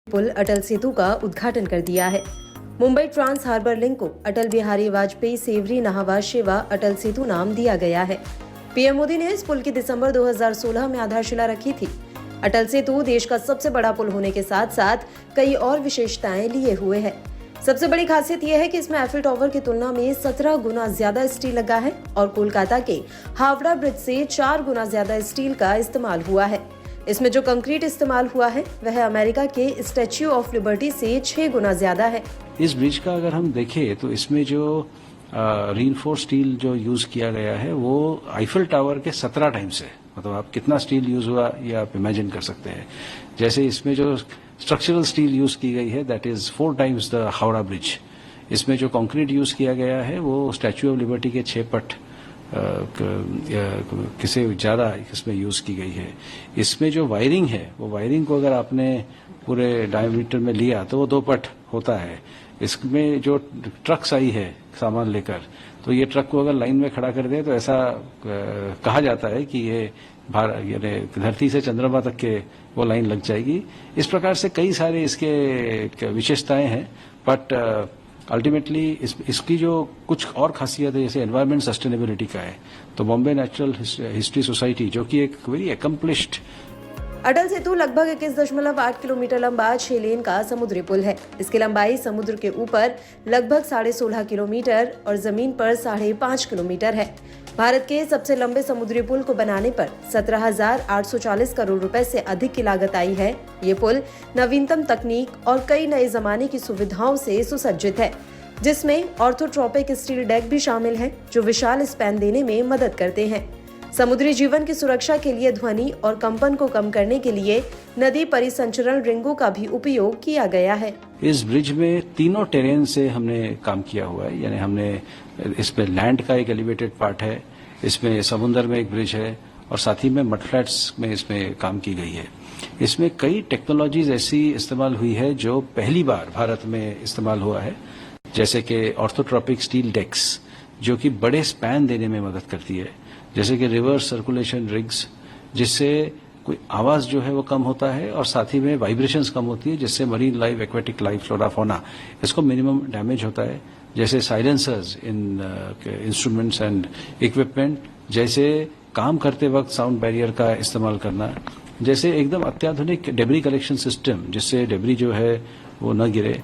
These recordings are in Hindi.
पुल अटल सेतु का उद्घाटन कर दिया है। मुंबई ट्रांस हार्बर लिंक को अटल बिहारी वाजपेयी सेवरी नहावा शिवा अटल सेतु नाम दिया गया है। पीएम मोदी ने इस पुल की दिसंबर 2016 में आधारशिला रखी थी। अटल सेतु देश का सबसे बड़ा पुल होने के साथ साथ कई और विशेषताएं लिए हुए है। सबसे बड़ी खासियत यह है कि इसमें एफिल टावर की तुलना में 17 गुना ज्यादा स्टील लगा है और कोलकाता के हावड़ा ब्रिज से 4 गुना ज्यादा स्टील का इस्तेमाल हुआ है। इसमें जो कंक्रीट इस्तेमाल हुआ है वह अमेरिका के स्टैच्यू ऑफ लिबर्टी से 6 गुना ज्यादा है। इस ब्रिज का अगर हम देखें तो इसमें जो रीइंफोर्स स्टील जो यूज किया गया है वो आईफिल टावर के 17 टाइम्स है। मतलब आप कितना स्टील यूज हुआ ये आप इमेजिन कर सकते हैं। जैसे इसमें जो स्ट्रक्चरल स्टील यूज की गई है that is 4 times the Howrah bridge. इसमें जो कंक्रीट यूज किया गया है वो स्टैच्यू ऑफ लिबर्टी के 6 पट किसी ज्यादा इसमें यूज की गई है। इसमें जो वायरिंग है वो वायरिंग को अगर आपने पूरे डायमीटर में लिया तो वो 2 पट होता है। इसमें जो ट्रक्स आई है सामान लेकर तो ये ट्रक को अगर लाइन में खड़ा कर दे तो ऐसा कहा जाता है कि ये धरती से चंद्रमा तक के वो लाइन लग जाएगी। इस प्रकार से कई सारे इसके विशेषताएं हैं बट अल्टीमेटली इसकी जो कुछ और खासियत है जैसे एनवायरमेंट सस्टेनेबिलिटी का है तो बॉम्बे नेचुरल हिस्ट्री सोसाइटी जो कि एक वेरी एकम्प्लिश्ड अटल सेतु लगभग 21.8 किलोमीटर लंबा 6 लेन का समुद्री पुल है। इसकी लंबाई समुद्र के ऊपर लगभग 16.5 किलोमीटर और जमीन पर 5.5 किलोमीटर है। भारत के सबसे लंबे समुद्री पुल को बनाने पर 17,840 करोड़ रुपए से अधिक की लागत आई है। ये पुल नवीनतम तकनीक और कई नए जमाने की सुविधाओं से सुसज्जित है, जिसमें ऑर्थोट्रोपिक स्टील डेक भी शामिल है जो विशाल स्पैन देने में मदद करते हैं। समुद्री जीवन की सुरक्षा के लिए ध्वनि और कंपन को कम करने के लिए नदी परिसंचरण रिंगों का भी उपयोग किया गया है। इस ब्रिज में तीनों टेरेन से हमने काम किया हुआ है। यानी हमने इसमें लैंड का एक एलिवेटेड पार्ट है, इसमें समुद्र में एक ब्रिज है और साथ ही में मड फ्लैट्स में इसमें काम की गई है। इसमें कई टेक्नोलॉजीज ऐसी इस्तेमाल हुई है जो पहली बार भारत में इस्तेमाल हुआ है, जैसे कि ऑर्थोट्रोपिक स्टील डेक्स जो कि बड़े स्पैन देने में मदद करती है, जैसे कि रिवर्स सर्कुलेशन रिग्स जिससे कोई आवाज जो है वो कम होता है और साथ ही में वाइब्रेशंस कम होती है जिससे marine life, aquatic life, flora fauna इसको मिनिमम डैमेज होता है। जैसे silencers in instruments and equipment, जैसे काम करते वक्त साउंड बैरियर का इस्तेमाल करना, जैसे एकदम अत्याधुनिक डेब्री कलेक्शन सिस्टम जिससे डेब्री जो है वो न गिरे।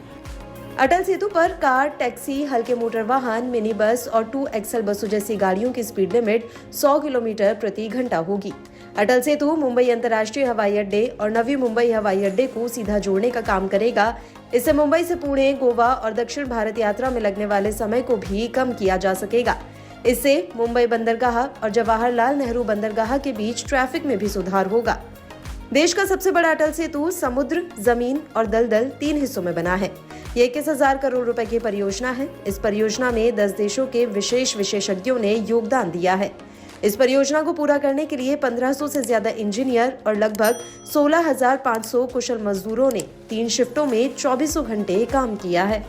अटल सेतु पर कार, टैक्सी, हल्के मोटर वाहन, मिनी बस और 2XL बसों जैसी गाड़ियों की स्पीड लिमिट 100 किलोमीटर प्रति घंटा होगी। अटल सेतु मुंबई अंतर्राष्ट्रीय हवाई अड्डे और नवी मुंबई हवाई अड्डे को सीधा जोड़ने का काम करेगा। इससे मुंबई से पुणे, गोवा और दक्षिण भारत यात्रा में लगने वाले समय को भी कम किया जा सकेगा। इससे मुंबई बंदरगाह और जवाहरलाल नेहरू बंदरगाह के बीच ट्रैफिक में भी सुधार होगा। देश का सबसे बड़ा अटल सेतु समुद्र, जमीन और दलदल 3 हिस्सों में बना है। ये 21,000 करोड़ रुपए की परियोजना है। इस परियोजना में 10 देशों के विशेषज्ञों ने योगदान दिया है। इस परियोजना को पूरा करने के लिए 1500 से ज्यादा इंजीनियर और लगभग 16,500 कुशल मजदूरों ने 3 शिफ्टों में 24 घंटे काम किया है।